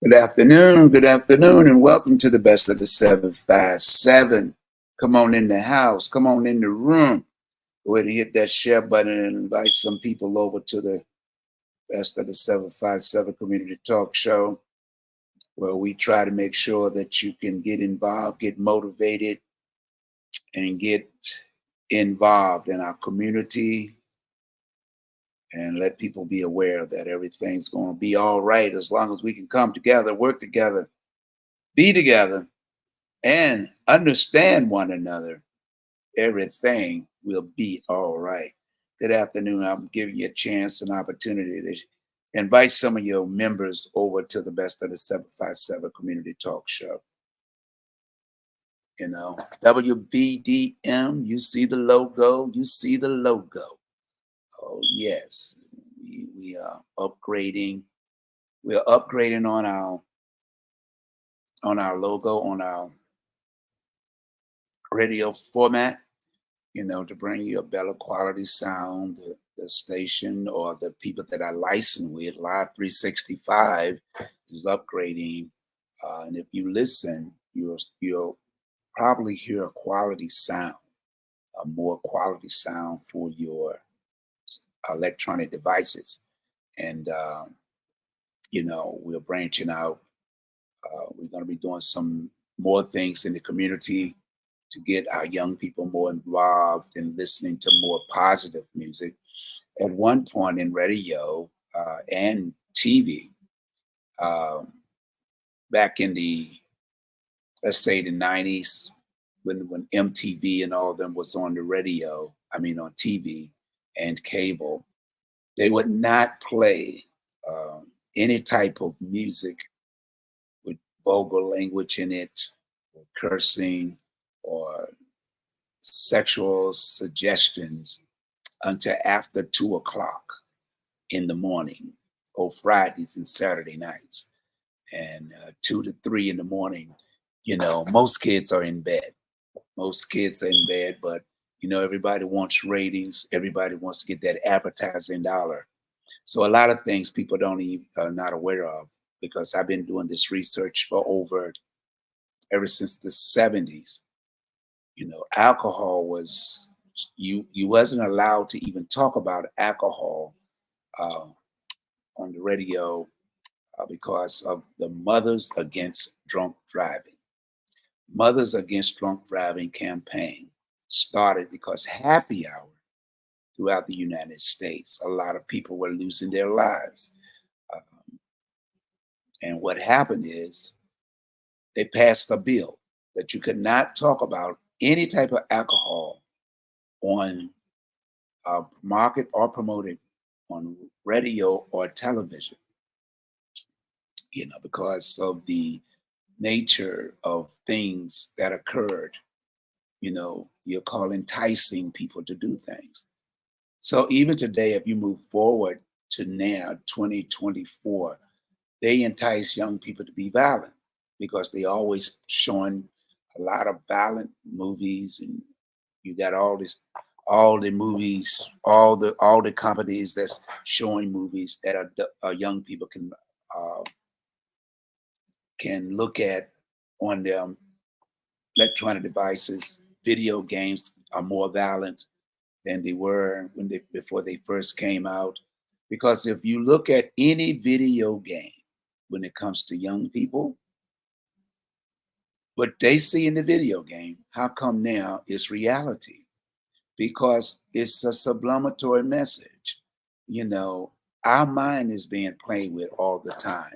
Good afternoon, and welcome to the best of the 757. Come on in the house, come on in the room. Go ahead and hit that share button and invite some people over to the best of the 757 Community Talk Show, where we try to make sure that you can get involved, get motivated, and get involved in our community and let people be aware that everything's going to be all right as long as we can come together, work together, be together, and understand one another. Everything will be all right. Good afternoon. I'm giving you a chance, an opportunity to invite some of your members over to the best of the 757 Community Talk Show. You know, WVDM, you see the logo, you see the logo. Oh, yes, we are upgrading. We're upgrading on our logo, on our radio format, you know, to bring you a better quality sound. The station or the people that I license with, Live 365, is upgrading. And if you listen, you'll probably hear a quality sound, a more quality sound for your electronic devices. And, you know, we're branching out. We're going to be doing some more things in the community to get our young people more involved in listening to more positive music. At one point in radio and TV, back in the, let's say, the 90s, when MTV and all of them was on the radio, I mean on TV and cable, they would not play any type of music with vulgar language in it, or cursing, or sexual suggestions until after 2 o'clock in the morning, or Fridays and Saturday nights. And 2 to 3 in the morning, you know, most kids are in bed. Most kids are in bed, but, you know, everybody wants ratings. Everybody wants to get that advertising dollar. So a lot of things people don't even are not aware of, because I've been doing this research for ever since the 70s. You know, alcohol was, you wasn't allowed to even talk about alcohol on the radio because of the Mothers Against Drunk Driving. Mothers Against Drunk Driving campaign started because happy hour throughout the United States, a lot of people were losing their lives. And what happened is they passed a bill that you could not talk about any type of alcohol on market or promoted on radio or television, you know, because of the nature of things that occurred. You know, you're called enticing people to do things. So even today, if you move forward to now, 2024, they entice young people to be violent because they always showing a lot of violent movies, and you got all the movies, all the companies that's showing movies that young people can look at on their electronic devices. Video games are more violent than they were before they first came out. Because if you look at any video game, when it comes to young people, what they see in the video game, how come now it's reality? Because it's a subliminatory message. You know, our mind is being played with all the time.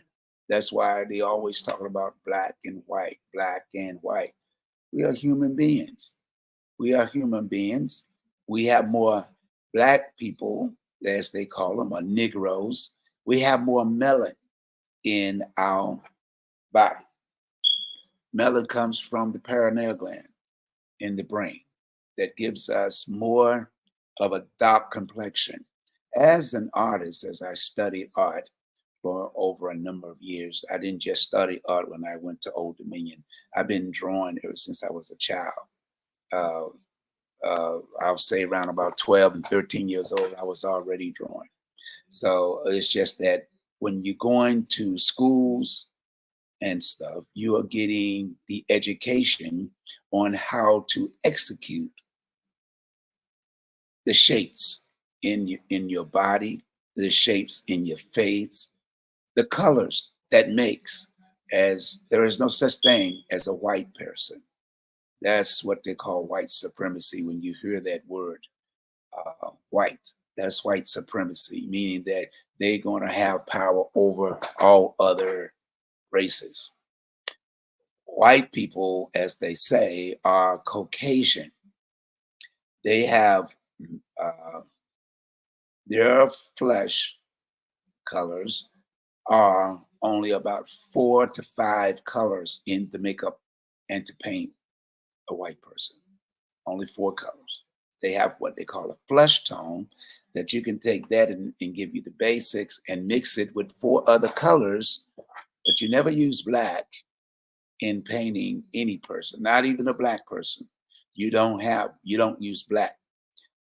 That's why they always talking about black and white, black and white. We are human beings. We are human beings. We have more black people, as they call them, or Negroes. We have more melanin in our body. Melanin comes from the pineal gland in the brain that gives us more of a dark complexion. As an artist, as I studied art for over a number of years, I didn't just study art when I went to Old Dominion. I've been drawing ever since I was a child. I'll say around about 12 and 13 years old, I was already drawing. So it's just that when you're going to schools and stuff, you are getting the education on how to execute the shapes in your body, the shapes in your face, the colors that makes. As there is no such thing as a white person. That's what they call white supremacy. When you hear that word, white, that's white supremacy, meaning that they're going to have power over all other races. White people, as they say, are Caucasian. They have uh, their flesh colors are only about 4 to 5 colors in the makeup and to paint a white person. Only 4 colors. They have what they call a flesh tone that you can take that and give you the basics and mix it with 4 other colors, but you never use black in painting any person, not even a black person. You don't use black.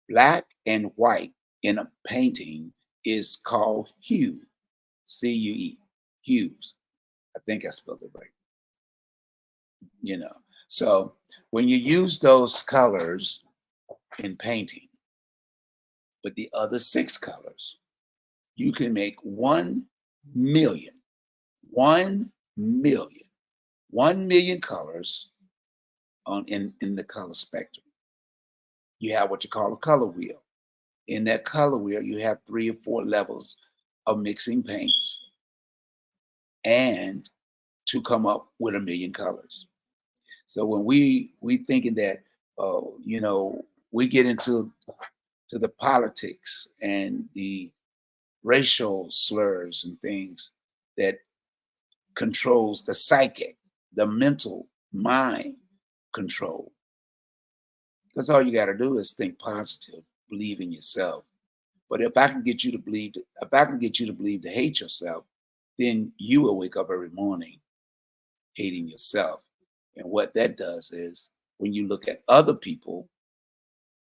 Black and white in a painting is called hue, C-U-E, hues. I think I spelled it right, you know. So when you use those colors in painting with the other 6 colors, you can make 1 million, 1 million, 1 million colors in the color spectrum. You have what you call a color wheel. In that color wheel, you have 3 or 4 levels of mixing paints and to come up with 1 million colors. So when we thinking that, we get into the politics and the racial slurs and things that controls the psychic, the mental mind control. Because all you got to do is think positive, believe in yourself. But if I can get you to believe, if I can get you to believe to hate yourself, then you will wake up every morning hating yourself. And what that does is when you look at other people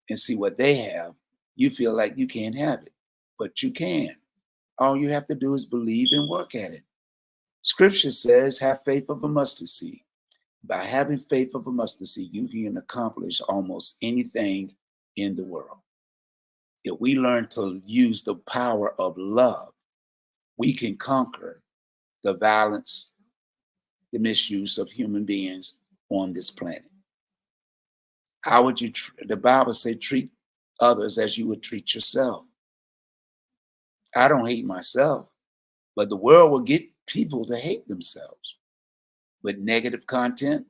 and see what they have, you feel like you can't have it, but you can. All you have to do is believe and work at it. Scripture says, have faith of a mustard seed. By having faith of a mustard seed, you can accomplish almost anything in the world. If we learn to use the power of love, we can conquer the violence, the misuse of human beings on this planet. How would you, the Bible say, treat others as you would treat yourself? I don't hate myself, but the world will get people to hate themselves with negative content,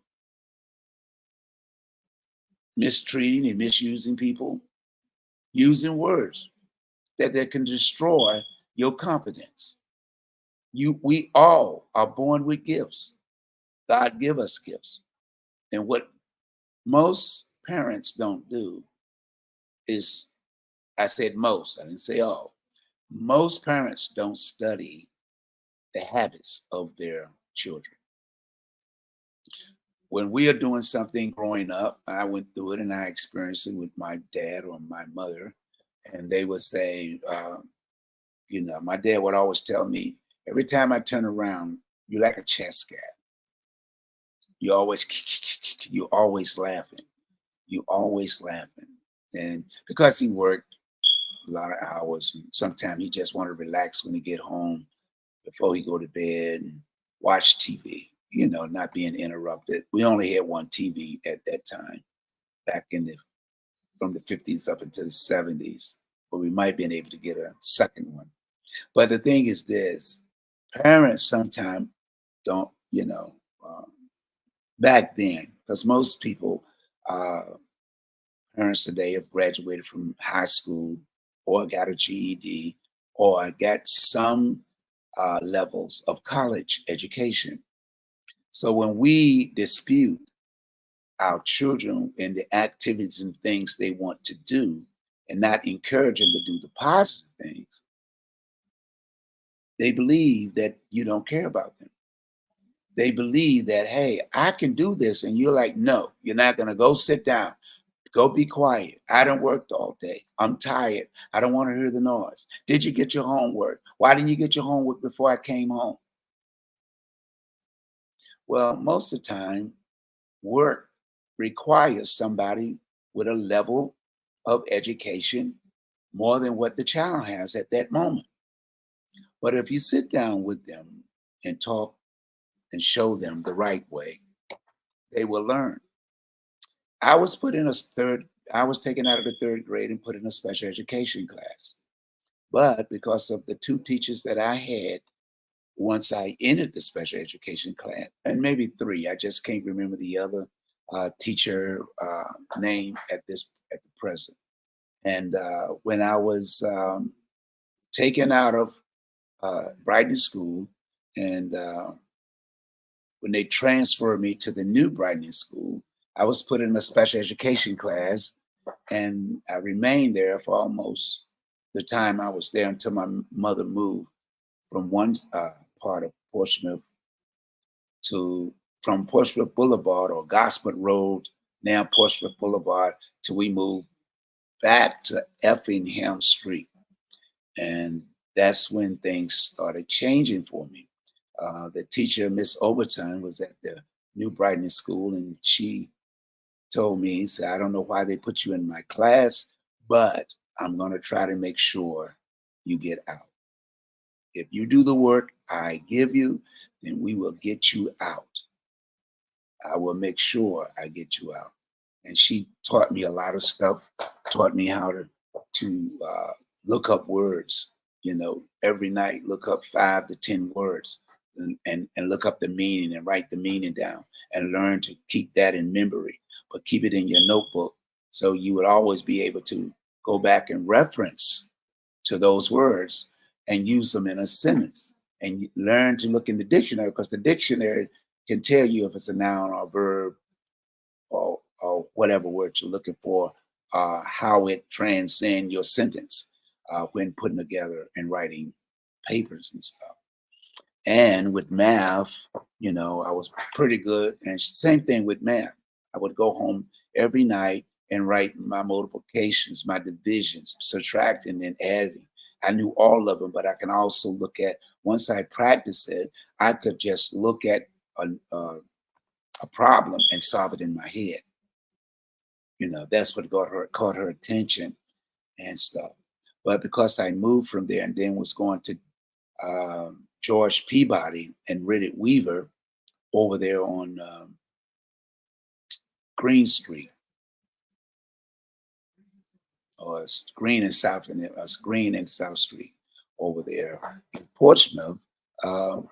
mistreating and misusing people, using words that can destroy your confidence. We all are born with gifts. God give us gifts. And what most parents don't do is, I said most, I didn't say all. Most parents don't study the habits of their children. When we are doing something growing up, I went through it and I experienced it with my dad or my mother, and they would say, my dad would always tell me, every time I turn around, you're like a chess cat. You always, you're always laughing. You always laughing. And because he worked a lot of hours, and sometimes he just wanted to relax when he get home before he go to bed and watch TV, not being interrupted. We only had one TV at that time, back from the 50s up until the 70s, but we might have been able to get a second one. But the thing is this, parents sometimes don't, back then, because most people, parents today have graduated from high school or got a GED or got some levels of college education. So when we dispute our children and the activities and things they want to do and not encourage them to do the positive things, they believe that you don't care about them. They believe that, hey, I can do this. And you're like, no, you're not going to. Go sit down. Go be quiet. I done worked all day. I'm tired. I don't want to hear the noise. Did you get your homework? Why didn't you get your homework before I came home? Well, most of the time, work requires somebody with a level of education more than what the child has at that moment. But if you sit down with them and talk and show them the right way, they will learn. I was put in a third, I was taken out of the third grade and put in a special education class. But because of the two teachers that I had once I entered the special education class, and maybe three, I just can't remember the other teacher name at the present. And when I was taken out of Brighton School, and when they transferred me to the new Brighton School, I was put in a special education class, and I remained there for almost the time I was there until my mother moved from one part of Portsmouth to from Portsmouth Boulevard or Gosport Road, now Portsmouth Boulevard, till we moved back to Effingham Street. And that's when things started changing for me. The teacher, Miss Overton, was at the New Brighton School, and she told me, said, I don't know why they put you in my class, but I'm going to try to make sure you get out. If you do the work I give you, then we will get you out. I will make sure I get you out. And she taught me a lot of stuff, taught me how to look up words, every night, look up 5 to 10 words and look up the meaning and write the meaning down and learn to keep that in memory, but keep it in your notebook so you would always be able to go back and reference to those words and use them in a sentence and learn to look in the dictionary, because the dictionary can tell you if it's a noun or a verb or whatever word you're looking for, how it transcends your sentence when putting together and writing papers and stuff. And with math, I was pretty good. And same thing with math. I would go home every night and write my multiplications, my divisions, subtracting and adding. I knew all of them, but I can also look at, once I practiced it, I could just look at a problem and solve it in my head. That's what caught her attention and stuff. But because I moved from there and then was going to George Peabody and Riddick Weaver over there on Green Street, or it's Green and South, and Green and South Street over there in Portsmouth. Uh,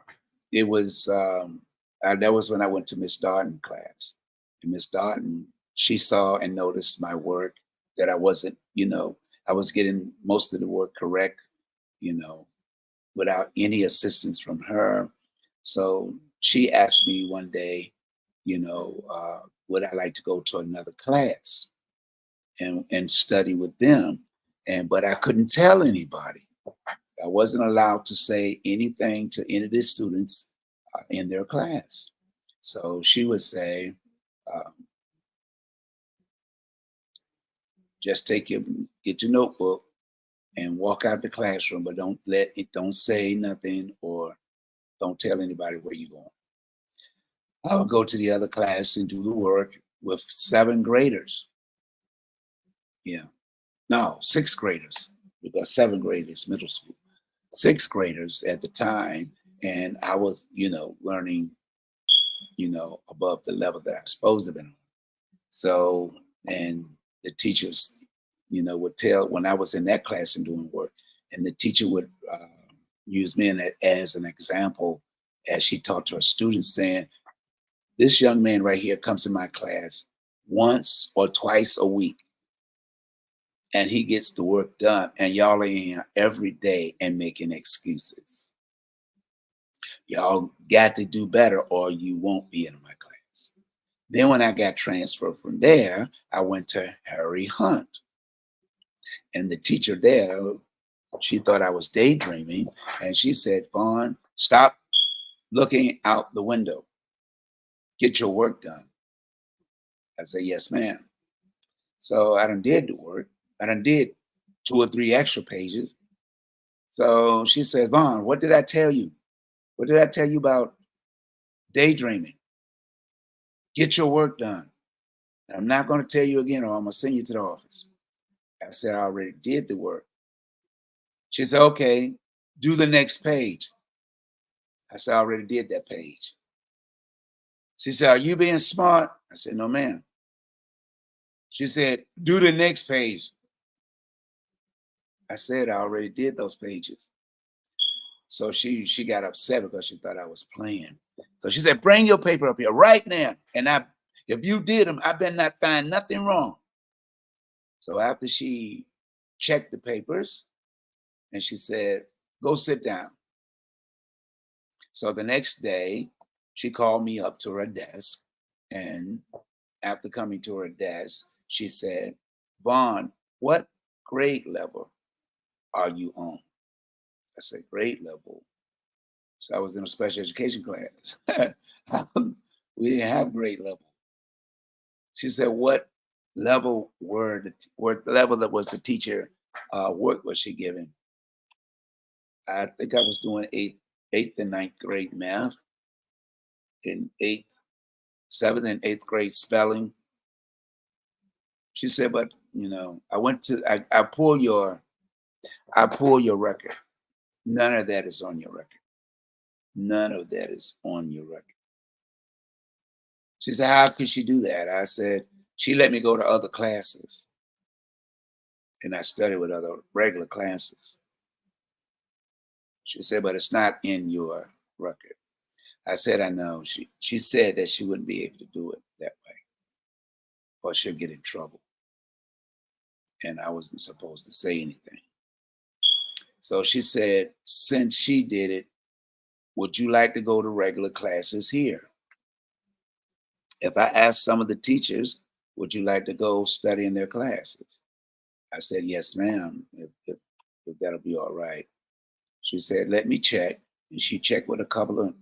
it was that was when I went to Miss Darden class. And Miss Darden, she saw and noticed my work, that I wasn't, I was getting most of the work correct, you know, without any assistance from her. So she asked me one day, would I like to go to another class and study with them? But I couldn't tell anybody. I wasn't allowed to say anything to any of the students in their class. So she would say, um, just get your notebook and walk out the classroom, but don't say nothing or don't tell anybody where you're going. I would go to the other class and do the work with 7th graders. Yeah. No, 6th graders, because 7th grade is middle school. 6th graders at the time. And I was, learning, above the level that I was supposed to have been on. So, and the teachers, would tell when I was in that class and doing work, and the teacher would use me as an example as she taught to her students, saying, this young man right here comes in my class once or twice a week, and he gets the work done, and y'all are in here every day and making excuses. Y'all got to do better or you won't be in my class. Then when I got transferred from there, I went to Harry Hunt. And the teacher there, she thought I was daydreaming, and she said, Vaughn, stop looking out the window. Get your work done. I said, yes, ma'am. So I done did the work. I done did 2 or 3 extra pages. So she said, Vaughn, what did I tell you? What did I tell you about daydreaming? Get your work done. And I'm not going to tell you again, or I'm going to send you to the office. I said, I already did the work. She said, okay, do the next page. I said, I already did that page. She said, are you being smart? I said, no, ma'am. She said, do the next page. I said, I already did those pages. So she got upset because she thought I was playing. So she said, bring your paper up here right now. And if you did them, I better not find nothing wrong. So after she checked the papers, and she said, go sit down. So the next day, she called me up to her desk. And after coming to her desk, she said, Vaughn, what grade level are you on? I said, grade level. So I was in a special education class. We didn't have grade level. She said, what level what level that was the teacher work was she giving? I think I was doing eighth and ninth grade math, in seventh and eighth grade spelling. She said, but I pull your record. None of that is on your record. None of that is on your record. She said, how could she do that? I said, she let me go to other classes. And I studied with other regular classes. She said, but it's not in your record. I said, I know. She said that she wouldn't be able to do it that way, or she'll get in trouble. And I wasn't supposed to say anything. So she said, since she did it, would you like to go to regular classes here? If I asked some of the teachers, would you like to go study in their classes? I said, yes, ma'am, if that'll be all right. She said, let me check. And she checked with a couple of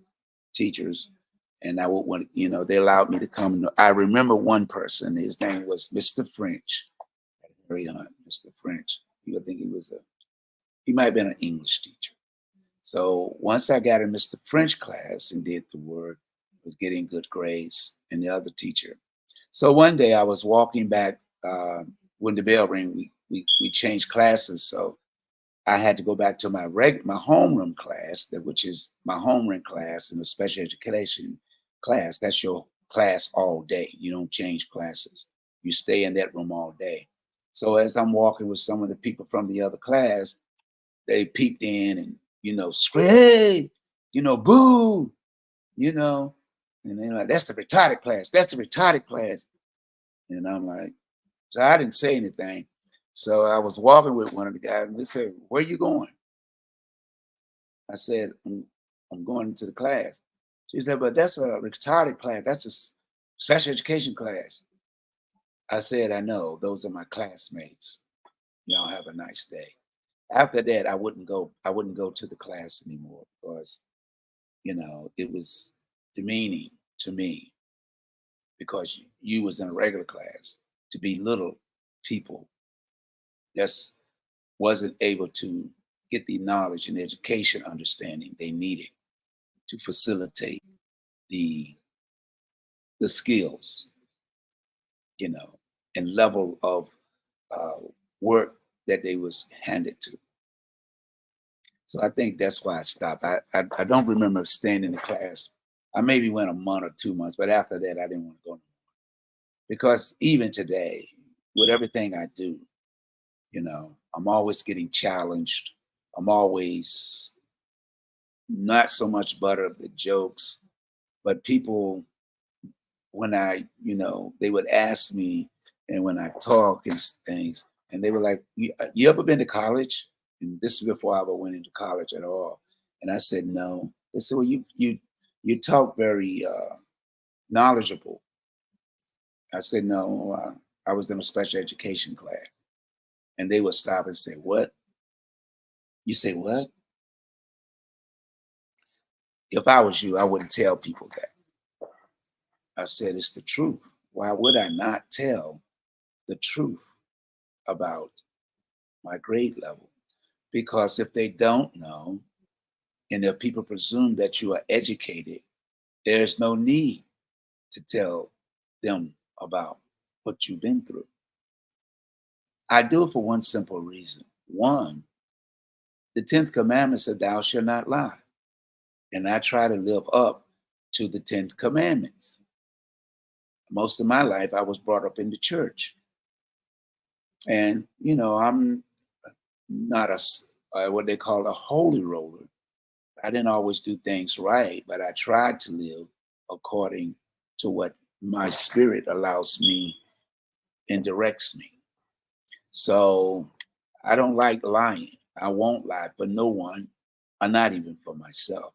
teachers. And I would want, they allowed me to come. I remember one person, his name was Mr. French. Very young, Mr. French. You would think he might have been an English teacher. So once I got in Mr. French class and did the work, was getting good grades, and the other teacher. So one day I was walking back when the bell rang. We changed classes, so I had to go back to my homeroom class, which is my homeroom class in the special education class. That's your class all day. You don't change classes. You stay in that room all day. So as I'm walking with some of the people from the other class, they peeped in and scream, hey, boo, and they're like, that's the retarded class. That's the retarded class. And I'm like, so I didn't say anything. So I was walking with one of the guys, and they said, where you going? I said, I'm going into the class. She said, but that's a retarded class. That's a special education class. I said, I know. Those are my classmates. Y'all have a nice day. After that, I wouldn't go to the class anymore because, it was demeaning to me because you was in a regular class to belittle people just wasn't able to get the knowledge and education understanding they needed to facilitate the skills, and level of work that they was handed to. So I think that's why I stopped. I don't remember staying in the class. I maybe went a month or 2 months, but after that, I didn't want to go anymore. Because even today, with everything I do, I'm always getting challenged. I'm always not so much butter of the jokes, but people, when they would ask me, and when I talk and things, and they were like, you ever been to college? And this is before I ever went into college at all. And I said, no. They said, well, you talk very knowledgeable. I said, no, I was in a special education class. And they would stop and say, what? You say what? If I was you, I wouldn't tell people that. I said, it's the truth. Why would I not tell the truth about my grade level? Because if they don't know, and if people presume that you are educated, there's no need to tell them about what you've been through. I do it for one simple reason. One, the 10th commandment said, thou shalt not lie. And I try to live up to the 10th commandments. Most of my life, I was brought up in the church. And, I'm not what they call a holy roller. I didn't always do things right, but I tried to live according to what my spirit allows me and directs me. So I don't like lying. I won't lie for no one, or not even for myself.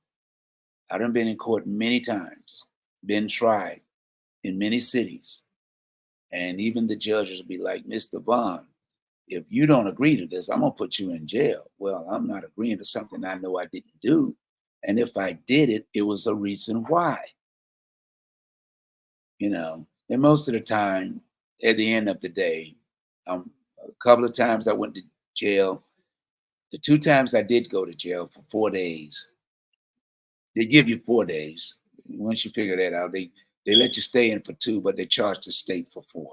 I done been in court many times, been tried in many cities, and even the judges will be like, Mr. Bond, if you don't agree to this, I'm gonna put you in jail. Well, I'm not agreeing to something I know I didn't do. And if I did it, it was a reason why, And most of the time, at the end of the day, a couple of times I went to jail. The 2 times I did go to jail for 4 days, they give you 4 days. Once you figure that out, they let you stay in for 2, but they charge the state for 4.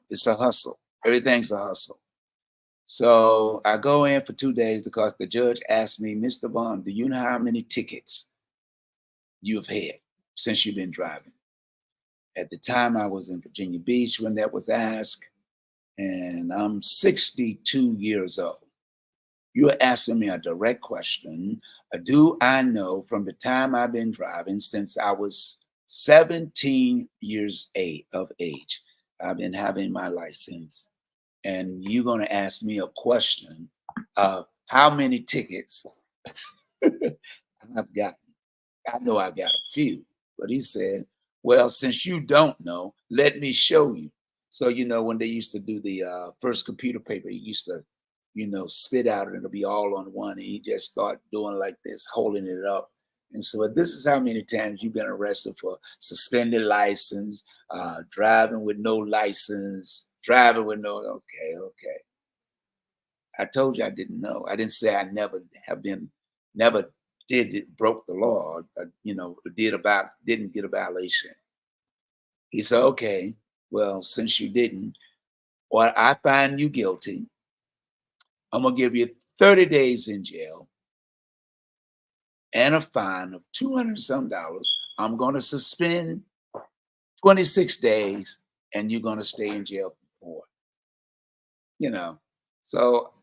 It's a hustle. Everything's a hustle. So I go in for 2 days because the judge asked me, Mr. Bond, do you know how many tickets you've had since you've been driving? At the time, I was in Virginia Beach when that was asked, and I'm 62 years old. You're asking me a direct question. Do I know from the time I've been driving since I was 17 years of age, I've been having my license, and you're going to ask me a question of how many tickets I've got. I know I got a few, but he said, well, since you don't know, let me show you. So, when they used to do the first computer paper, he used to, spit out and it'll be all on one. And he just start doing like this, holding it up. And so this is how many times you've been arrested for suspended license, driving with no license, driving with no, okay. I told you I didn't know. I didn't say I never did it, broke the law, didn't get a violation. He said, okay, well, since you didn't, or I find you guilty, I'm gonna give you 30 days in jail and a fine of $200 some. I'm gonna suspend 26 days and you're gonna stay in jail for 4. So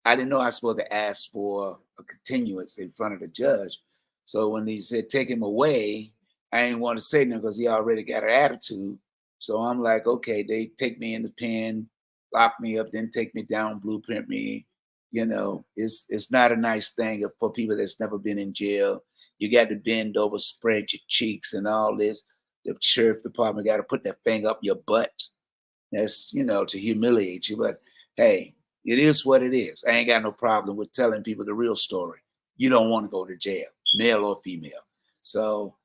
I didn't know I was supposed to ask for a continuance in front of the judge. So when he said take him away, I didn't want to say nothing because he already got an attitude. So I'm like, okay, they take me in the pen, lock me up, then take me down, blueprint me. It's not a nice thing for people that's never been in jail. You got to bend over, spread your cheeks and all this. The sheriff department got to put that thing up your butt. That's, to humiliate you. But hey, it is what it is. I ain't got no problem with telling people the real story. You don't want to go to jail, male or female. So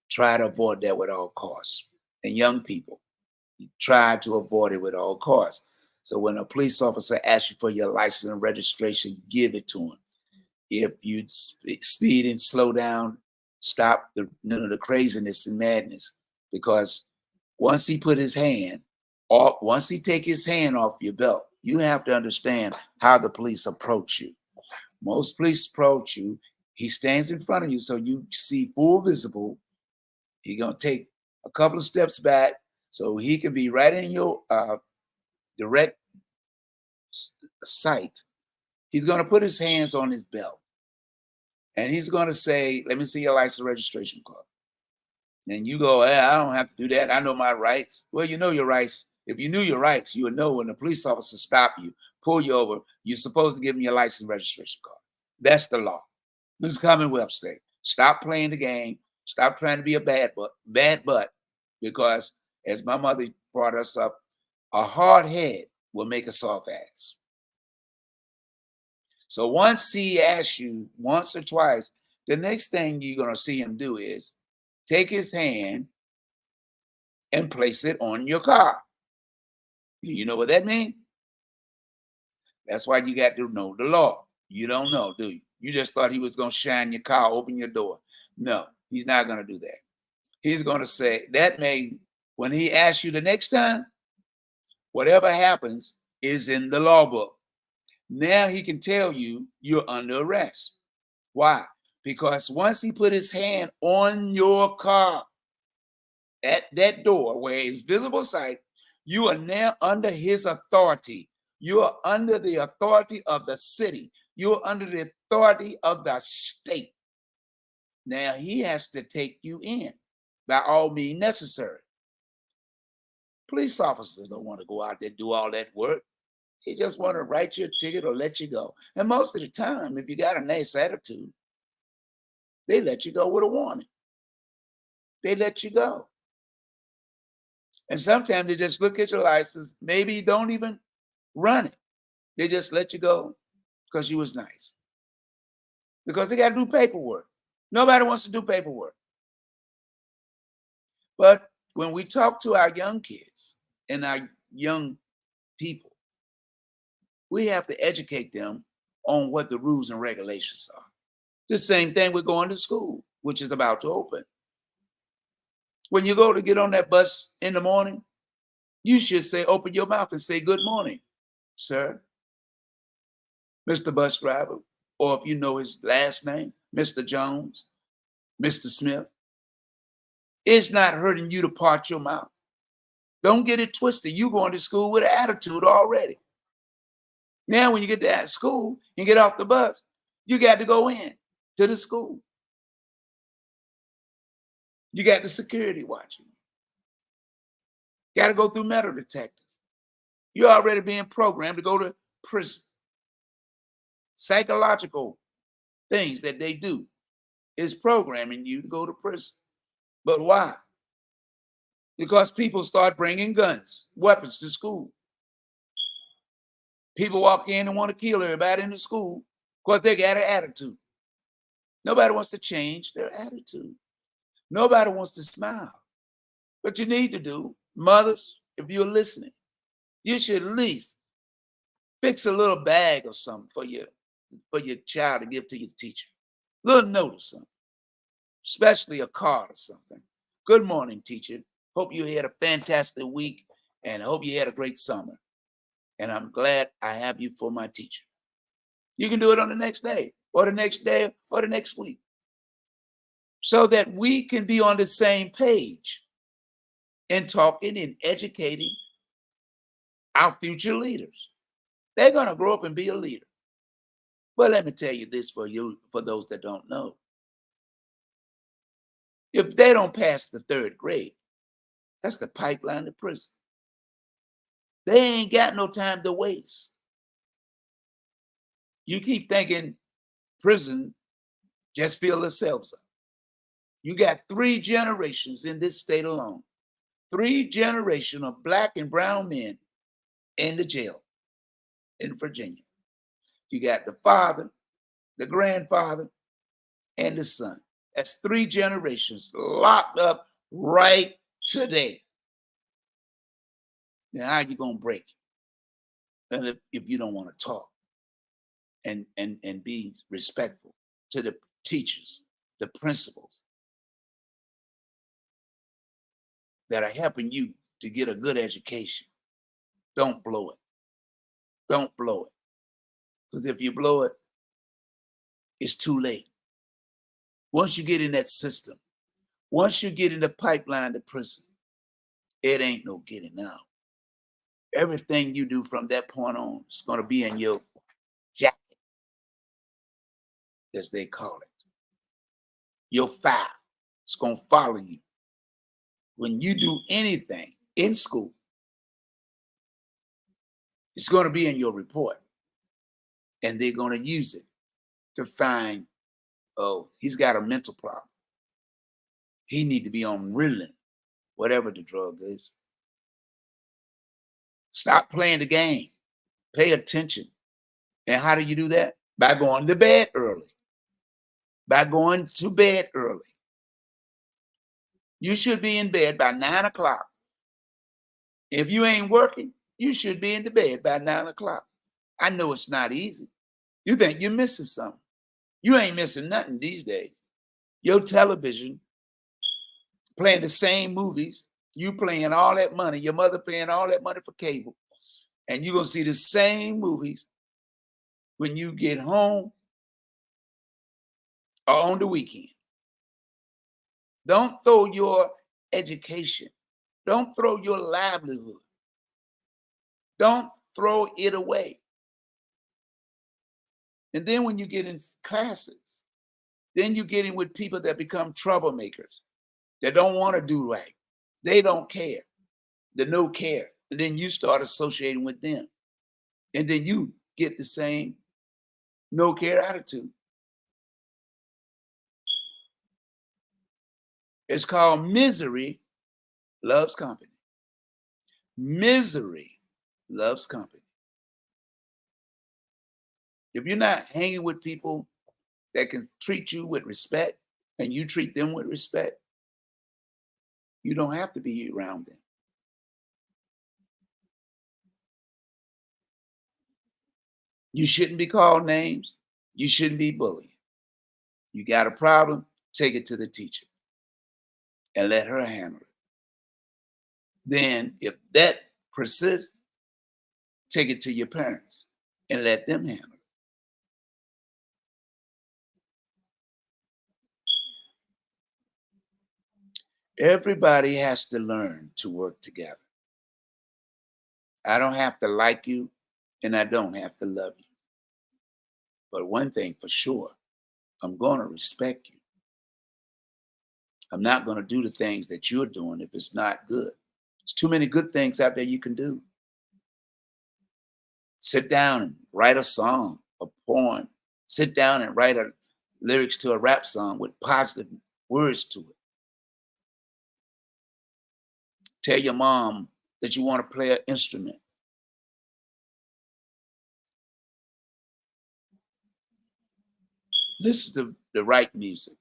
try to avoid that with all costs. And young people, try to avoid it with all costs. So when a police officer asks you for your license and registration, give it to him. If you speed and slow down, stop the craziness and madness. Because once he put his hand, or once he take his hand off your belt, you have to understand how the police approach you. Most police approach you, he stands in front of you so you see full visible. He's gonna take a couple of steps back so he can be right in your direct sight. He's gonna put his hands on his belt and he's gonna say, let me see your license registration card. And you go, I don't have to do that. I know my rights. Well, you know your rights. If you knew your rights, you would know when the police officer stop you, pull you over, you're supposed to give them your license registration card. That's the law. This is Commonwealth state. Stop playing the game. Stop trying to be a bad butt, because as my mother brought us up, a hard head will make a soft ass. So once he asks you once or twice, the next thing you're going to see him do is take his hand and place it on your car. You know what that means? That's why you got to know the law. You don't know, do you? You just thought he was going to shine your car, open your door. No, he's not going to do that. He's going to say, that may When he asks you the next time, whatever happens is in the law book. Now he can tell you you're under arrest. Why? Because once he put his hand on your car at that door where it's visible sight, you are now under his authority. You are under the authority of the city. You are under the authority of the state. Now he has to take you in by all means necessary. Police officers don't want to go out there and do all that work. They just want to write you a ticket or let you go. And most of the time, if you got a nice attitude, they let you go with a warning. They let you go. And sometimes they just look at your license. Maybe you don't even run it. They just let you go because you was nice. Because they got to do paperwork. Nobody wants to do paperwork. But when we talk to our young kids and our young people, we have to educate them on what the rules and regulations are. The same thing with going to school, which is about to open. When you go to get on that bus in the morning, you should say, open your mouth and say, good morning, sir, Mr. Bus Driver, or if you know his last name, Mr. Jones, Mr. Smith. It's not hurting you to part your mouth. Don't get it twisted. You going to school with an attitude already. Now, when you get to that school and get off the bus, you got to go in to the school. You got the security watching. Got to go through metal detectors. You're already being programmed to go to prison. Psychological things that they do is programming you to go to prison. But why? Because people start bringing guns, weapons to school. People walk in and want to kill everybody in the school because they got an attitude. Nobody wants to change their attitude. Nobody wants to smile. What you need to do, mothers, if you're listening, you should at least fix a little bag or something for your child to give to your teacher. Little note or something, especially a card or something. Good morning, teacher. Hope you had a fantastic week and hope you had a great summer. And I'm glad I have you for my teacher. You can do it on the next day or the next day or the next week so that we can be on the same page in talking and educating our future leaders. They're going to grow up and be a leader. But let me tell you this for those that don't know. If they don't pass the 3rd grade, that's the pipeline to prison. They ain't got no time to waste. You keep thinking prison just fill themselves up. You got 3 generations in this state alone. 3 generations of black and brown men in the jail in Virginia. You got the father, the grandfather, and the son. That's 3 generations locked up right today. Now, how are you going to break it? And if you don't want to talk and be respectful to the teachers, the principals that are helping you to get a good education, don't blow it. Don't blow it. Because if you blow it, it's too late. Once you get in that system, once you get in the pipeline to prison, it ain't no getting out. Everything you do from that point on is going to be in your jacket, as they call it. Your file. It's going to follow you. When you do anything in school, it's going to be in your report. And they're going to use it to find, oh, he's got a mental problem. He need to be on Ritalin, whatever the drug is. Stop playing the game. Pay attention. And how do you do that? By going to bed early. By going to bed early. You should be in bed by 9 o'clock. If you ain't working, you should be in the bed by 9 o'clock. I know it's not easy. You think you're missing something. You ain't missing nothing these days. Your television playing the same movies You paying all that money, your mother paying all that money for cable, and you're going to see the same movies when you get home or on the weekend. Don't throw your education. Don't throw your livelihood. Don't throw it away. And then when you get in classes, then you get in with people that become troublemakers, that don't want to do right. They don't care. They no care. And then you start associating with them. And then you get the same no care attitude. It's called misery loves company. Misery loves company. If you're not hanging with people that can treat you with respect and you treat them with respect, you don't have to be around them. You shouldn't be called names. You shouldn't be bullied. You got a problem, take it to the teacher and let her handle it. Then, if that persists, take it to your parents and let them handle it. Everybody has to learn to work together. I don't have to like you, and I don't have to love you. But one thing for sure, I'm going to respect you. I'm not going to do the things that you're doing if it's not good. There's too many good things out there you can do. Sit down and write a song, a poem. Sit down and write lyrics to a rap song with positive words to it. Tell your mom that you want to play an instrument. Listen to the right music.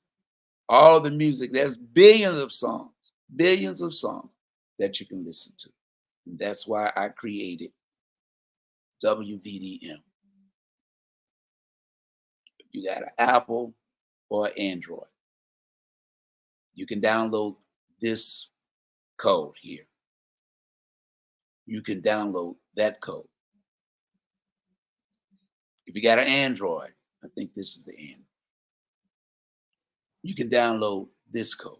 All the music, there's billions of songs that you can listen to. And that's why I created WVDM. If you got an Apple or Android, you can download this code here. You can download that code. If you got an Android, I think this is the Android. You can download this code.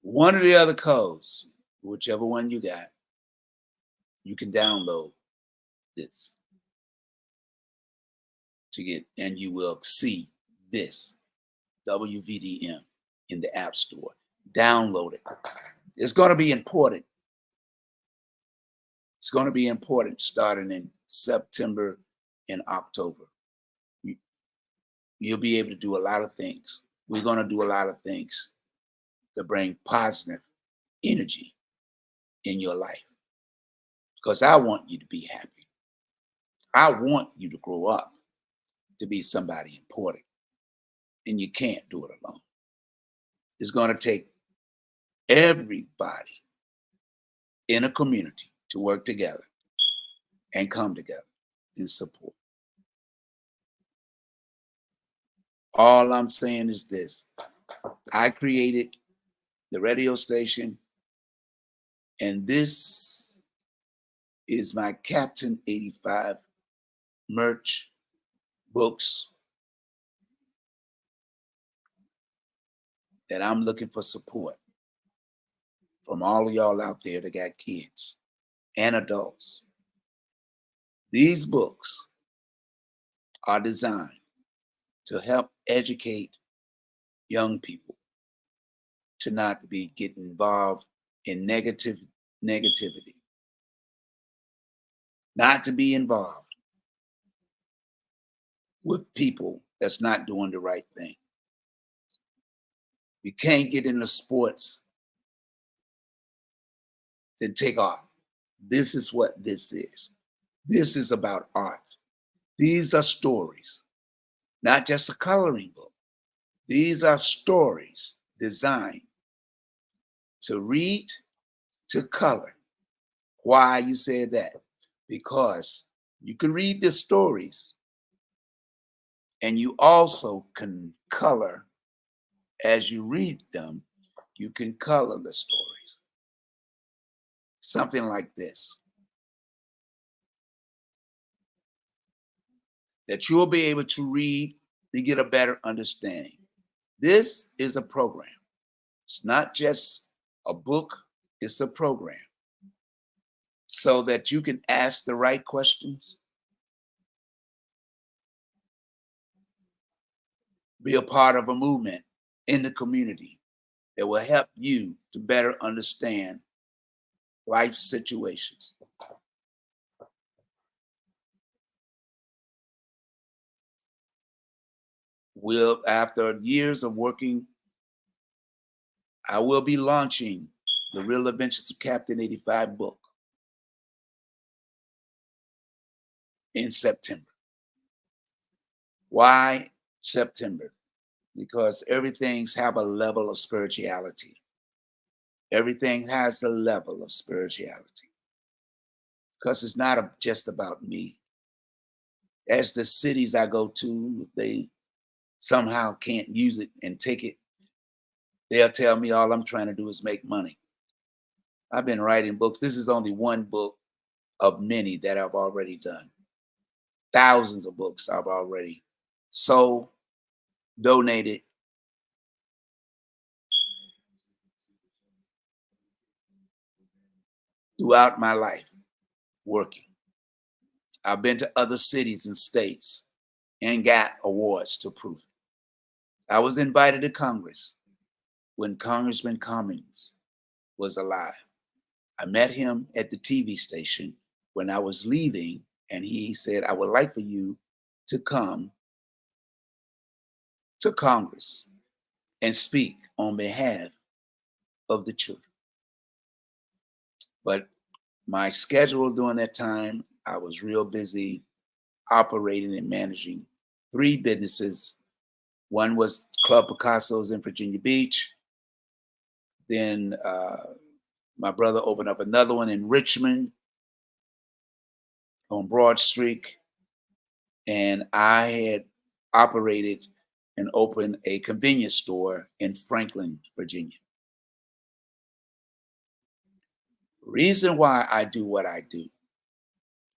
One of the other codes, whichever one you got, you can download this to get, and you will see this WVDM in the App Store. Download it. It's going to be important. It's going to be important starting in September and October. You'll be able to do a lot of things. We're going to do a lot of things to bring positive energy in your life, because I want you to be happy. I want you to grow up to be somebody important, and you can't do it alone. It's going to take everybody in a community to work together and come together and support. All I'm saying is this: I created the radio station, and this is my Captain 85 merch, books, that I'm looking for support from all of y'all out there that got kids and adults. These books are designed to help educate young people to not be getting involved in negativity, not to be involved with people that's not doing the right thing. You can't get into sports then take art. This is what this is. This is about art. These are stories, not just a coloring book. These are stories designed to read, to color. Why you said that? Because you can read the stories and you also can color as you read them, you can color the stories. Something like this, that you'll be able to read to get a better understanding. This is a program. It's not just a book, it's a program. So that you can ask the right questions, be a part of a movement in the community that will help you to better understand life situations. After years of working, I will be launching the Real Adventures of Captain 85 book in September. Why September? Because everything's have a level of spirituality. Everything has a level of spirituality. Because it's not just about me. As the cities I go to, they somehow can't use it and take it. They'll tell me all I'm trying to do is make money. I've been writing books. This is only one book of many that I've already done. Thousands of books I've already sold, donated. Throughout my life working. I've been to other cities and states and got awards to prove it. I was invited to Congress when Congressman Cummings was alive. I met him at the TV station when I was leaving, and he said, I would like for you to come to Congress and speak on behalf of the children. But my schedule during that time, I was real busy operating and managing 3 businesses. One was Club Picasso's in Virginia Beach. Then my brother opened up another one in Richmond on Broad Street. And I had operated and opened a convenience store in Franklin, Virginia. Reason why I do what I do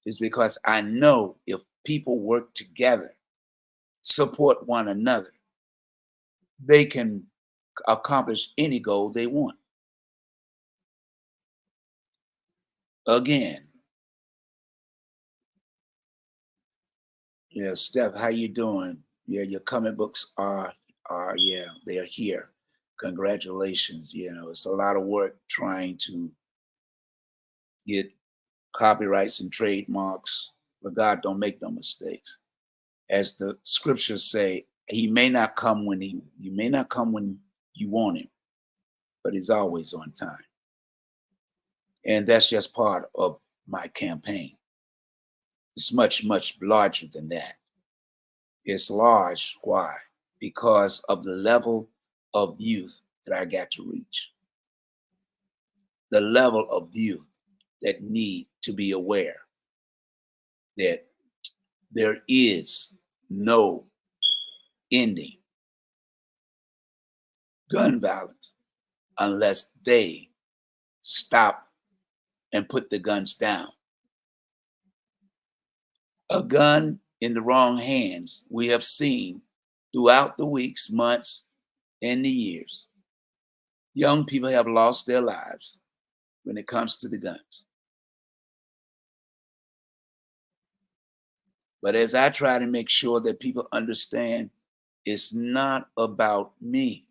is because I know if people work together, support one another, they can accomplish any goal they want. Again, yeah, Steph, how you doing? Yeah, your comic books are yeah, they are here. Congratulations. You know, it's a lot of work trying to get copyrights and trademarks, but God don't make no mistakes. As the scriptures say, he may not come when you may not come when you want him, but he's always on time. And that's just part of my campaign. It's much, much larger than that. It's large. Why? Because of the level of youth that I got to reach. The level of youth that need to be aware that there is no ending gun violence unless they stop and put the guns down. A gun in the wrong hands, we have seen throughout the weeks, months, and the years, young people have lost their lives when it comes to the guns. But as I try to make sure that people understand, it's not about me.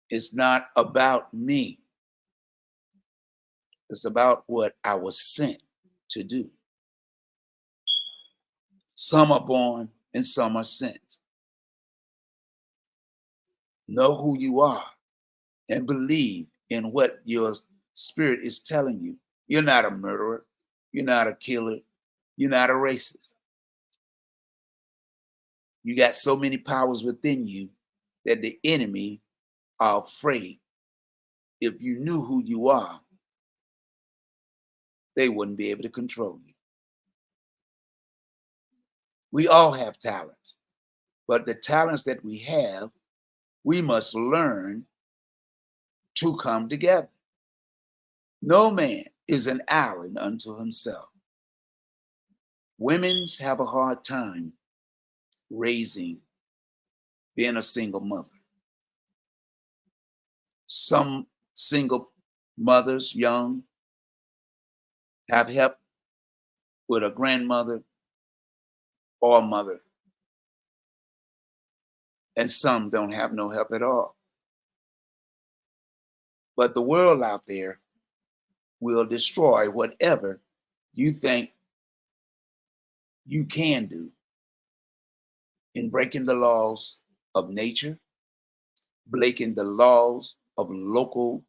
It's not about me. It's about what I was sent to do. Some are born and some are sent. Know who you are and believe in what your spirit is telling you. You're not a murderer. You're not a killer. You're not a racist. You got so many powers within you that the enemy are afraid. If you knew who you are, they wouldn't be able to control you. We all have talents, but the talents that we have We must learn to come together. No man is an island unto himself. Women's have a hard time raising, being a single mother. Some single mothers, young, have help with a grandmother or a mother, and some don't have no help at all. But the world out there will destroy whatever you think you can do in breaking the laws of nature, breaking the laws of local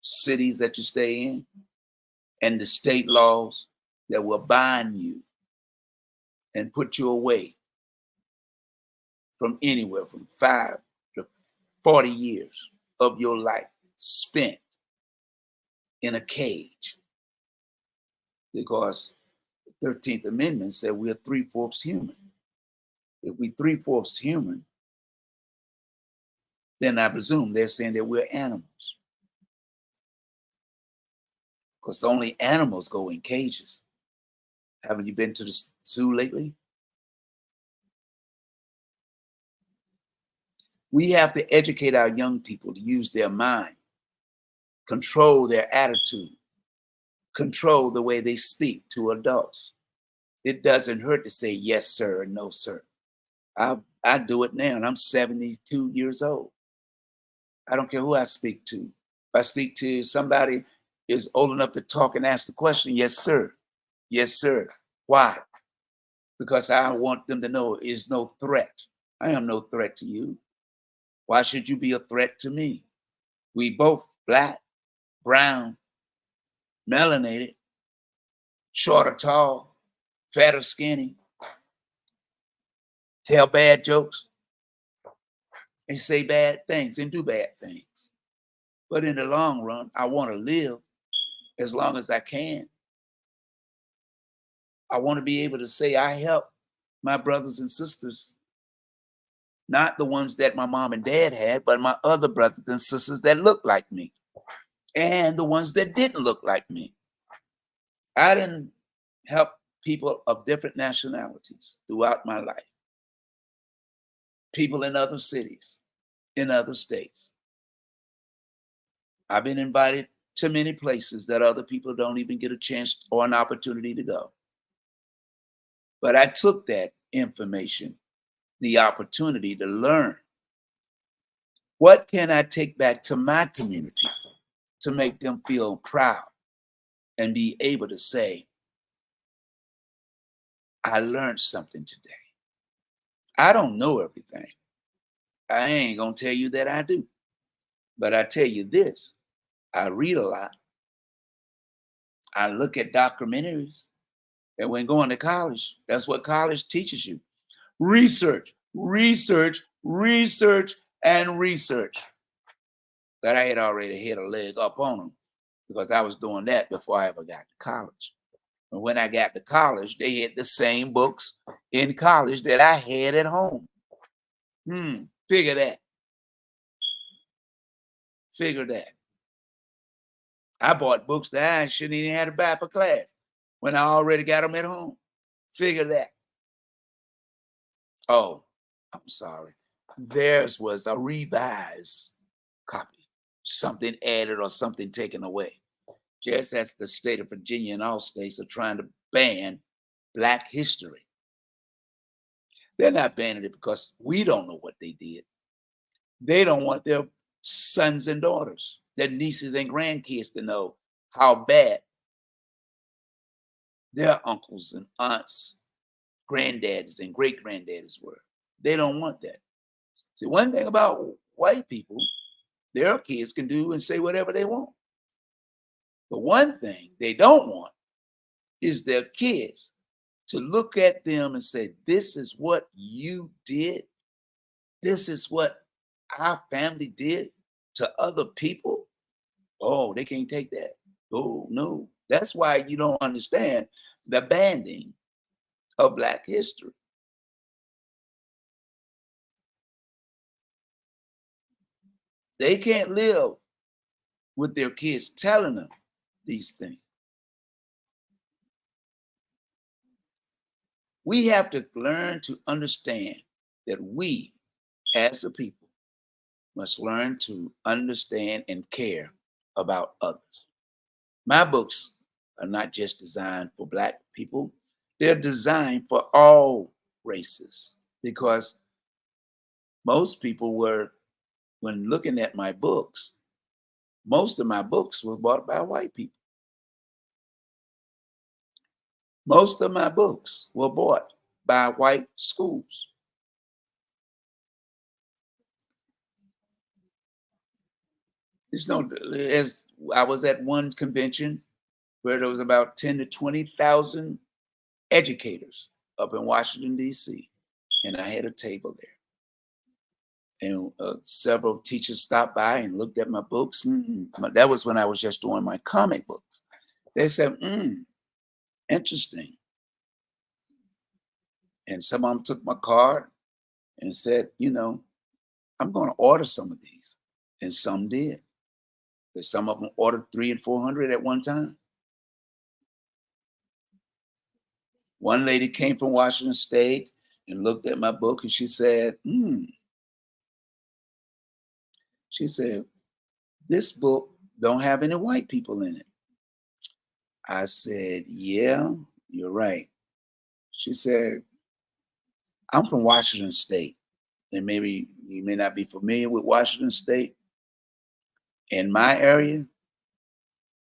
cities that you stay in, and the state laws that will bind you and put you away from anywhere from 5 to 40 years of your life spent in a cage. Because the 13th Amendment said we're 3/4 human. If we 3/4 human, then I presume they're saying that we're animals. Because only animals go in cages. Haven't you been to the zoo lately? We have to educate our young people to use their mind, control their attitude, control the way they speak to adults. It doesn't hurt to say yes, sir, and no, sir. I do it now, and I'm 72 years old. I don't care who I speak to. If I speak to somebody is old enough to talk and ask the question, yes, sir. Yes, sir. Why? Because I want them to know it's no threat. I am no threat to you. Why should you be a threat to me? We both black, brown, melanated, short or tall, fat or skinny, tell bad jokes and say bad things and do bad things. But in the long run, I want to live as long as I can. I want to be able to say I help my brothers and sisters, not the ones that my mom and dad had, but my other brothers and sisters that look like me and the ones that didn't look like me. I didn't help people of different nationalities throughout my life, people in other cities, in other states. I've been invited to many places that other people don't even get a chance or an opportunity to go. But I took that information, the opportunity to learn. What can I take back to my community to make them feel proud and be able to say, I learned something today. I don't know everything. I ain't gonna tell you that I do. But I tell you this, I read a lot. I look at documentaries. And when going to college, that's what college teaches you. Research, research, research, and research. But I had already had a leg up on them because I was doing that before I ever got to college. And when I got to college, they had the same books in college that I had at home. Figure that. Figure that. I bought books that I shouldn't even have to buy for class when I already got them at home. Figure that. Oh, I'm sorry. Theirs was a revised copy, something added or something taken away. Just as the state of Virginia and all states are trying to ban Black history. They're not banning it because we don't know what they did. They don't want their sons and daughters, their nieces and grandkids to know how bad their uncles and aunts, granddaddies and great granddaddies were. They don't want that. See, one thing about white people, their kids can do and say whatever they want. But one thing they don't want is their kids to look at them and say, this is what you did. This is what our family did to other people. Oh, they can't take that. Oh, no. That's why you don't understand the banning of Black history. They can't live with their kids telling them these things. We have to learn to understand that we, as a people, must learn to understand and care about others. My books are not just designed for Black people, they're designed for all races because most people were, when looking at my books, most of my books were bought by white people. Most of my books were bought by white schools. It's no, as I was at one convention where there was about 10 to 20,000 educators up in Washington, D.C., and I had a table there. And several teachers stopped by and looked at my books. That was when I was just doing my comic books. They said, interesting. And some of them took my card and said, I'm going to order some of these. And some did. But some of them ordered 300 and 400 at one time. One lady came from Washington State and looked at my book and she said, she said, this book don't have any white people in it. I said, yeah, you're right. She said, I'm from Washington State. And maybe you may not be familiar with Washington State. In my area,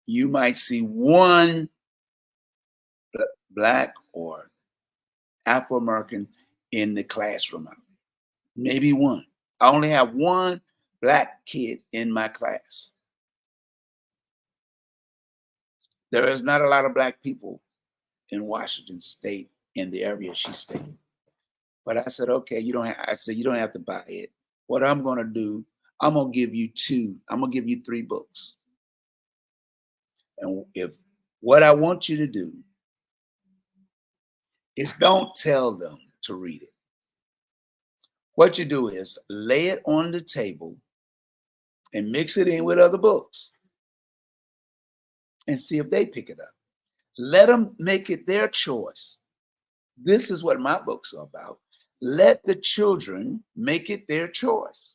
you might see one Black or Afro-American in the classroom out there. Maybe one. I only have one Black kid in my class. There is not a lot of Black people in Washington State in the area she stayed. But I said, okay, you don't have to buy it. What I'm gonna do, I'm gonna give you two, I'm gonna give you 3 books. And if what I want you to do is don't tell them to read it. What you do is lay it on the table and mix it in with other books and see if they pick it up. Let them make it their choice. This is what my books are about. Let the children make it their choice.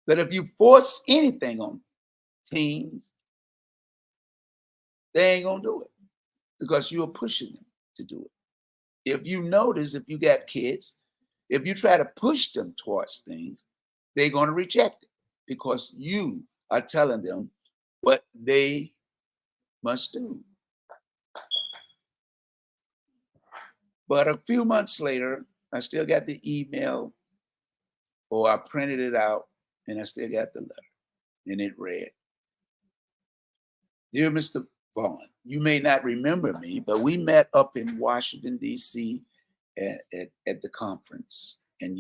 But if you force anything on teens, they ain't gonna do it because you're pushing them to do it. If you notice, if you got kids, if you try to push them towards things, they're gonna reject it because you are telling them what they must do. But a few months later, I still got the email, or I printed it out, and I still got the letter. And it read, Dear Mr. Vaughn, you may not remember me, but we met up in Washington, D.C. at the conference. And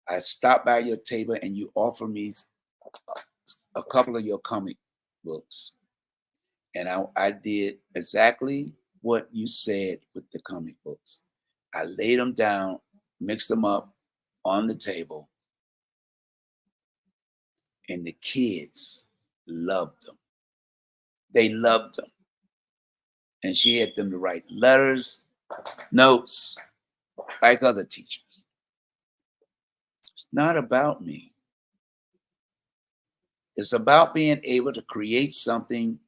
I stopped by your table and you offered me a couple of your comic books. And I did exactly what you said with the comic books. I laid them down, mixed them up on the table, and the kids loved them. They loved them. And she had them to write letters, notes, like other teachers. It's not about me. It's about being able to create something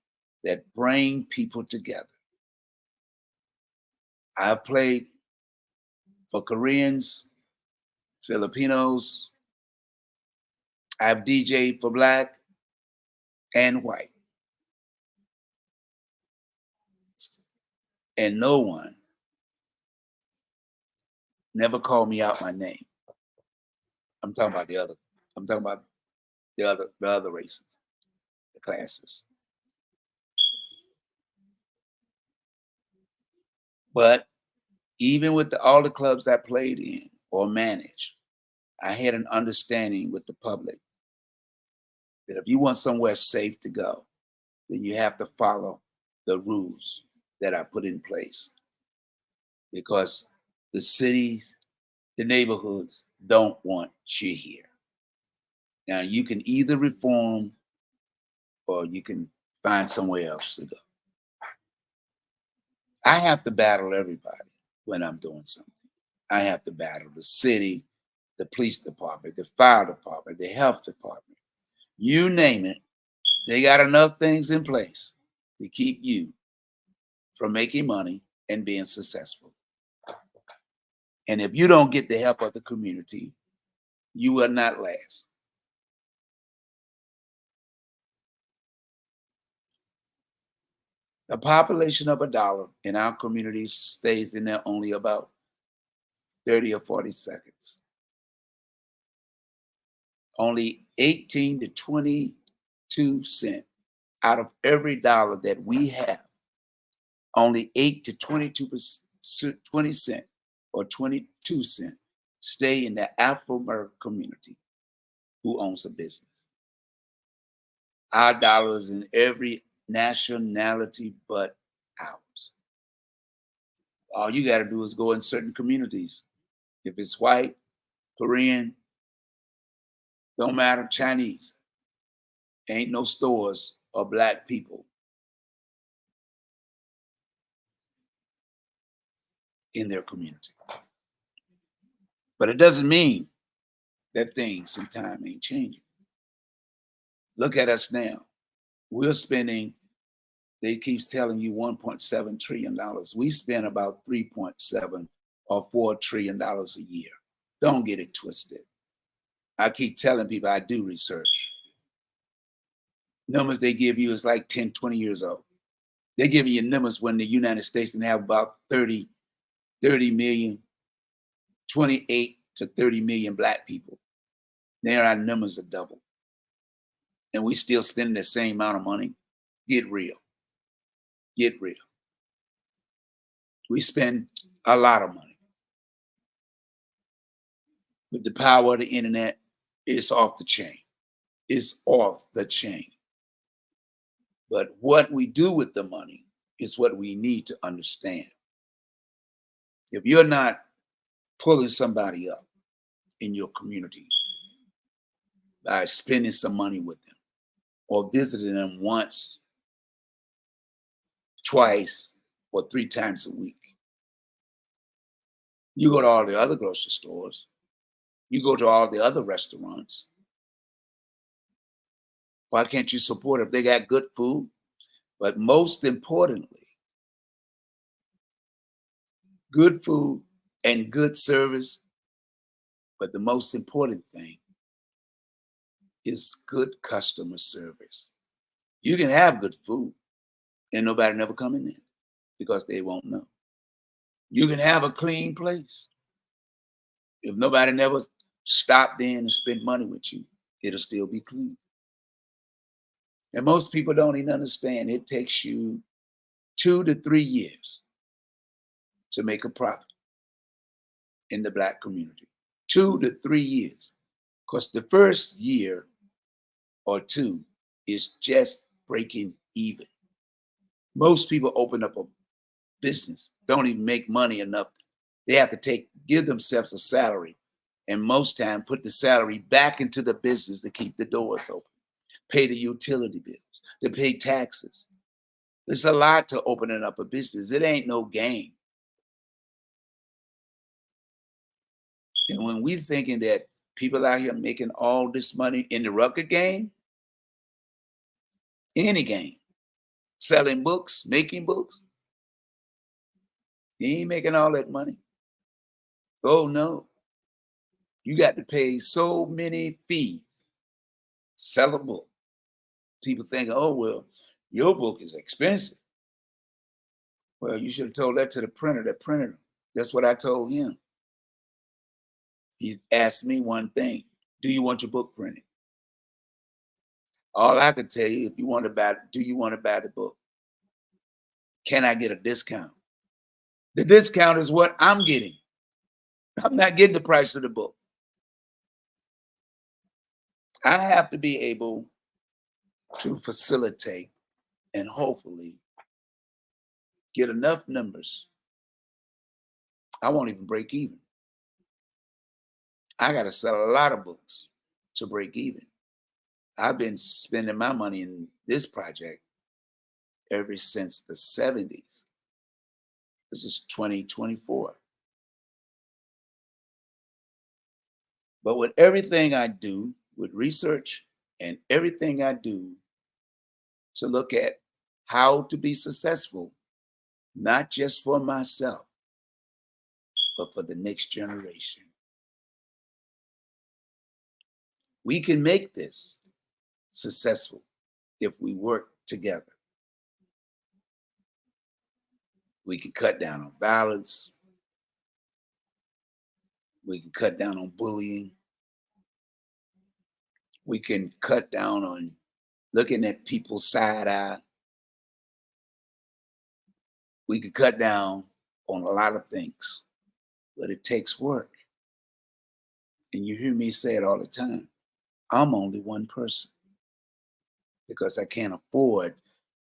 that brings people together. I've played for Koreans, Filipinos. I've DJed for Black and white. And no one never called me out my name. I'm talking about the other races, the classes. But even with all the clubs I played in or managed, I had an understanding with the public that if you want somewhere safe to go, then you have to follow the rules that I put in place. Because the cities, the neighborhoods don't want you here. Now you can either reform or you can find somewhere else to go. I have to battle everybody when I'm doing something. I have to battle the city, the police department, the fire department, the health department. You name it, they got enough things in place to keep you from making money and being successful. And if you don't get the help of the community, you will not last. The population of a dollar in our community stays in there only about 30 or 40 seconds. Only 18 to 22 cents out of every dollar that we have, only 8 to 20 cents or 22 cents stay in the Afro-American community who owns a business. Our dollars in every nationality but ours. All you got to do is go in certain communities. If it's white, Korean, don't matter, Chinese, ain't no stores of black people in their community. But it doesn't mean that things in time ain't changing. Look at us now. We're spending, they keeps telling you $1.7 trillion. We spend about 3.7 or $4 trillion a year. Don't get it twisted. I keep telling people I do research. Numbers they give you is like 10, 20 years old. They give you numbers when the United States didn't have about 30 million, 28 to 30 million black people. There our numbers are double. And we still spending the same amount of money. Get real. Get real. We spend a lot of money. With the power of the internet, it's off the chain. It's off the chain. But what we do with the money is what we need to understand. If you're not pulling somebody up in your community by spending some money with them or visiting them once, twice, or 3 times a week, you go to all the other grocery stores, you go to all the other restaurants. Why can't you support if they got good food? But most importantly, good food and good service. But the most important thing is good customer service. You can have good food and nobody never come in there because they won't know. You can have a clean place. If nobody never stopped in and spent money with you, it'll still be clean. And most people don't even understand it takes you 2 to 3 years to make a profit in the black community. 2 to 3 years. Because the first year or two is just breaking even. Most people open up a business, don't even make money enough. They have to give themselves a salary, and most time put the salary back into the business to keep the doors open, pay the utility bills, to pay taxes. There's a lot to opening up a business. It ain't no game. And when we're thinking that people out here making all this money in the record game, any game, selling books, making books, you ain't making all that money. Oh no. You got to pay so many fees, sell a book. People think, oh, well, your book is expensive. Well, you should have told that to the printer that printed them. That's what I told him. He asked me one thing: do you want your book printed? All I could tell you, if you want to buy it, do you want to buy the book? Can I get a discount? The discount is what I'm getting. I'm not getting the price of the book. I have to be able to facilitate and hopefully get enough numbers. I won't even break even. I got to sell a lot of books to break even. I've been spending my money in this project ever since the 70s. This is 2024. But with everything I do, with research and everything I do to look at how to be successful, not just for myself, but for the next generation. We can make this successful if we work together. We can cut down on violence. We can cut down on bullying. We can cut down on looking at people side eye. We can cut down on a lot of things, but it takes work. And you hear me say it all the time. I'm only one person because I can't afford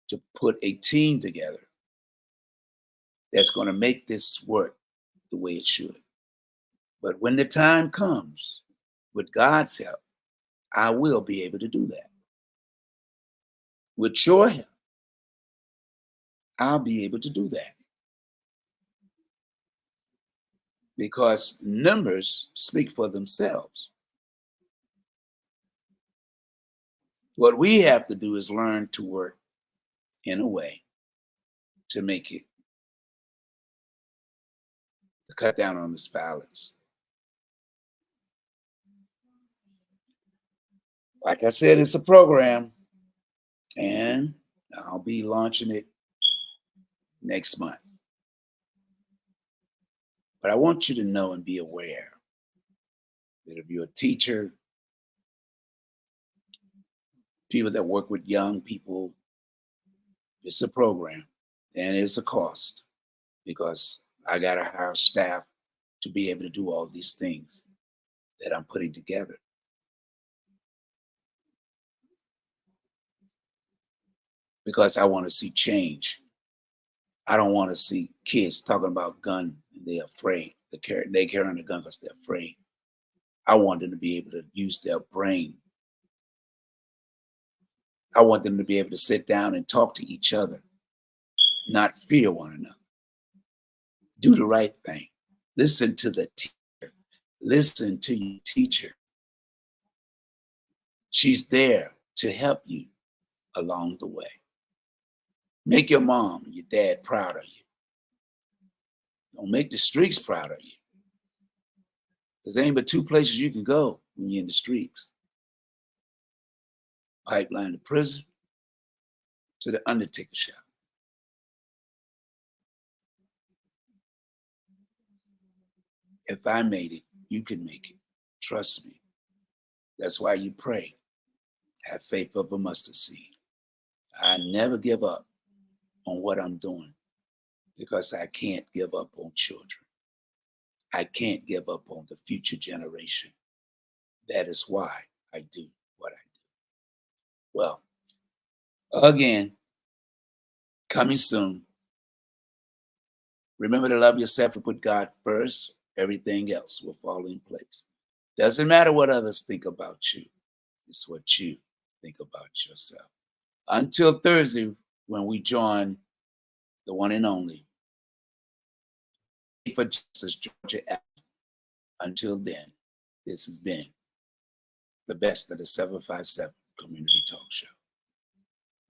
to put a team together that's going to make this work the way it should. But when the time comes, with God's help, I will be able to do that. With your help, I'll be able to do that. Because numbers speak for themselves. What we have to do is learn to work in a way to make it, to cut down on this violence. Like I said, it's a program, and I'll be launching it next month. But I want you to know and be aware that if you're a teacher, people that work with young people, it's a program and it's a cost because I got to hire staff to be able to do all these things that I'm putting together. Because I want to see change. I don't want to see kids talking about gun and they're afraid. They carrying a gun because they're afraid. I want them to be able to use their brain. I want them to be able to sit down and talk to each other, not fear one another. Do the right thing. Listen to the teacher. Listen to your teacher. She's there to help you along the way. Make your mom and your dad proud of you. Don't make the streets proud of you. Because there ain't but two places you can go when you're in the streets. Pipeline to prison, to the undertaker shop. If I made it, you can make it. Trust me. That's why you pray. Have faith of a mustard seed. I never give up on what I'm doing because I can't give up on children. I can't give up on the future generation. That is why I do what I do. Well, again, coming soon. Remember to love yourself and put God first. Everything else will fall in place. Doesn't matter what others think about you. It's what you think about yourself. Until Thursday, when we join the one and only for Justice Georgia. Until then, this has been the best of the 757 Community Talk Show.